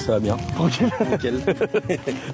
Ça va bien. Tranquille. Nickel.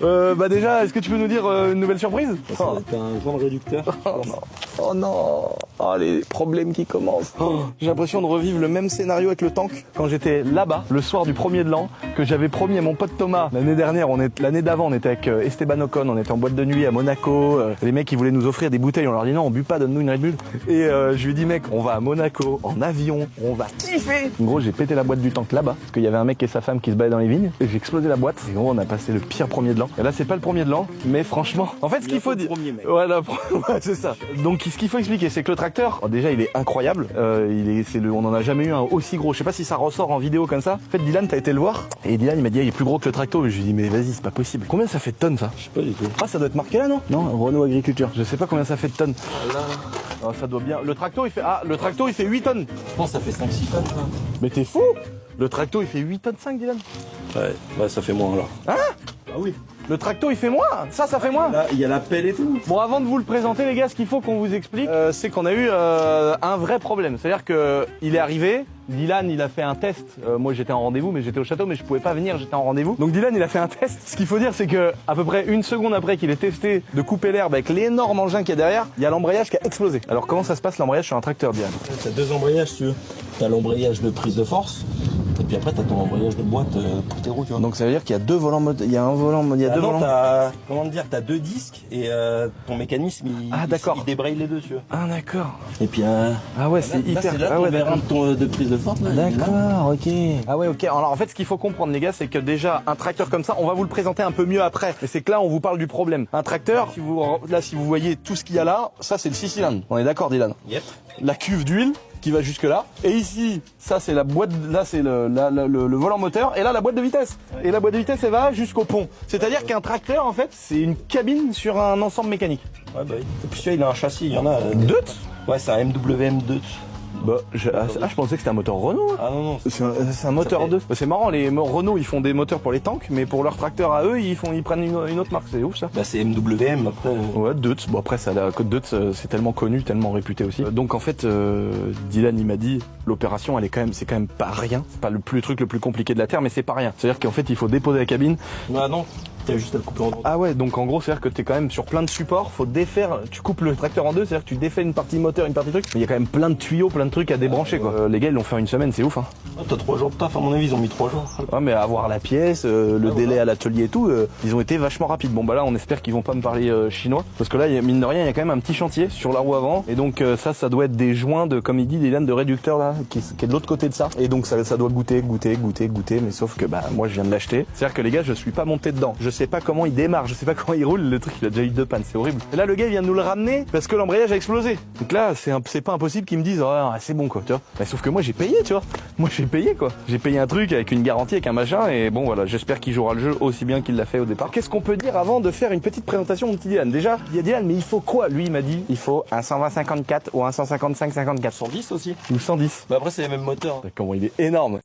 Bah déjà, est-ce que tu peux nous dire une nouvelle surprise? Ça va être un grand réducteur. Oh non. Oh non. Oh les problèmes qui commencent. Oh, j'ai l'impression de revivre le même scénario avec le tank quand j'étais là-bas, le soir du 1er de l'an, que j'avais promis à mon pote Thomas. L'année dernière, l'année d'avant, on était avec Esteban Ocon, on était en boîte de nuit à Monaco. Les mecs, ils voulaient nous offrir des bouteilles. On leur dit non, on bu pas, donne-nous une Red Bull. Et je lui ai dit mec, on va à Monaco, en avion, on va kiffer. En gros, j'ai pété la boîte du tank là-bas, parce qu'il y avait un mec et sa femme qui se balaient dans les vignes. Et j'ai explosé la boîte. Et en gros, on a passé le pire 1er de l'an. Et là, c'est pas le 1er de l'an, mais franchement, en fait, ce qu'il faut dire... Voilà, ouais, c'est ça. Donc, ce qu'il faut expliquer, c'est que le tracteur, déjà, il est incroyable. On en a jamais eu un aussi gros. Je sais pas si ça ressort en vidéo comme ça. En fait, Dylan, t'as été le voir. Et Dylan, il m'a dit, il est plus gros que le tracto. Et je lui ai dit, mais vas-y, c'est pas possible. Combien ça fait de tonnes, ça? Je sais pas du tout. Ah, ça doit être marqué là, non? Non, Renault Agriculture. Je sais pas combien ça fait de tonnes. Là, Ah, ça doit bien. Le tracto, il fait 8 tonnes. je pense que ça fait 5-6 tonnes. Ça. Mais t'es fou? Le tracto, il fait 8 tonnes 5, Dylan. Ouais, ça fait moins là. Hein? Ah oui. Le tracto, il fait moins. Ça fait moins. Là, il y a la pelle et tout. Bon, avant de vous le présenter, les gars, ce qu'il faut qu'on vous explique, c'est qu'on a eu un vrai problème. C'est-à-dire que il est arrivé, Dylan, il a fait un test. Moi, j'étais en rendez-vous, mais j'étais au château, mais je pouvais pas venir, j'étais en rendez-vous. Donc Dylan, il a fait un test. Ce qu'il faut dire, c'est que à peu près une seconde après qu'il ait testé de couper l'herbe avec l'énorme engin qu'il y a derrière, il y a l'embrayage qui a explosé. Alors comment ça se passe l'embrayage sur un tracteur, Dylan? T'as deux embrayages, tu veux. T'as l'embrayage de prise de force. Et puis après, t'as ton embrayage de boîte pour tes roues, tu vois. Donc ça veut dire qu'il y a deux volants, il y a un volant, il y a deux volants. Comment te dire, t'as deux disques et ton mécanisme, d'accord. il débraye les deux, tu vois. Ah d'accord. Et puis ah ouais, c'est hyper. C'est là ah ouais, de prise de force. Là, d'accord, ok. Ah ouais, ok. Alors en fait, ce qu'il faut comprendre, les gars, c'est que déjà un tracteur comme ça, on va vous le présenter un peu mieux après. Mais c'est que là, on vous parle du problème. Un tracteur, si vous voyez tout ce qu'il y a là, ça c'est le 6 cylindres. On est d'accord, Dylan? Yep. La cuve d'huile qui va jusque là. Et ici, ça c'est la boîte, là c'est le volant moteur, et là la boîte de vitesse. Et la boîte de vitesse, elle va jusqu'au pont. C'est-à-dire qu'un tracteur, en fait, c'est une cabine sur un ensemble mécanique. Ouais, bah oui. Et puis celui-là, il a un châssis, il y en a. Deutz? Ouais, c'est un MWM2. Bah, je pensais que c'était un moteur Renault. Ah non, non. C'est un moteur 2. Bah, c'est marrant, les Renault, ils font des moteurs pour les tanks, mais pour leurs tracteurs à eux, ils prennent une autre marque. C'est ouf, ça. Bah, c'est MWM, après. Ouais, Deutz. Bon, après, Deutz, c'est tellement connu, tellement réputé aussi. Donc, en fait, Dylan, il m'a dit, l'opération, c'est quand même pas rien. C'est pas le truc le plus compliqué de la Terre, mais c'est pas rien. C'est-à-dire qu'en fait, il faut déposer la cabine. Ah non. T'as juste à le couper en deux. Ah ouais, donc en gros, c'est-à-dire que t'es quand même sur plein de supports, faut défaire, tu coupes le tracteur en deux, c'est-à-dire que tu défais une partie moteur, une partie truc, mais il y a quand même plein de tuyaux, plein de trucs à débrancher, quoi. Les gars, ils l'ont fait en une semaine, c'est ouf, hein. Ah, t'as 3 jours de taf, à mon avis, ils ont mis 3 jours. Ouais, mais avoir la pièce, le délai à l'atelier et tout, ils ont été vachement rapides. Bon, bah là, on espère qu'ils vont pas me parler chinois, parce que là, mine de rien, il y a quand même un petit chantier sur la roue avant, et donc ça doit être des joints de, comme il dit, des laines de réducteur là, qui est de l'autre côté de ça, et donc ça doit goûter, mais sauf que bah moi je viens de l'acheter. C'est-à-dire que les gars, je suis pas monté dedans, je sais pas comment il démarre. Je sais pas comment il roule, le truc il a déjà eu 2 pannes, c'est horrible. Et là le gars il vient de nous le ramener parce que l'embrayage a explosé. Donc là c'est pas impossible qu'ils me disent oh, c'est bon quoi, tu vois. Mais sauf que moi j'ai payé, tu vois. Moi j'ai payé quoi. J'ai payé un truc avec une garantie, avec un machin et bon voilà, j'espère qu'il jouera le jeu aussi bien qu'il l'a fait au départ. Qu'est-ce qu'on peut dire avant de faire une petite présentation de petit Dylan? Déjà, il y a Dylan, mais il faut quoi? Lui il m'a dit il faut un 120-54 ou un 155-54. 110 aussi. Ou 110. Bah après c'est les mêmes moteurs. Comment il est énorme.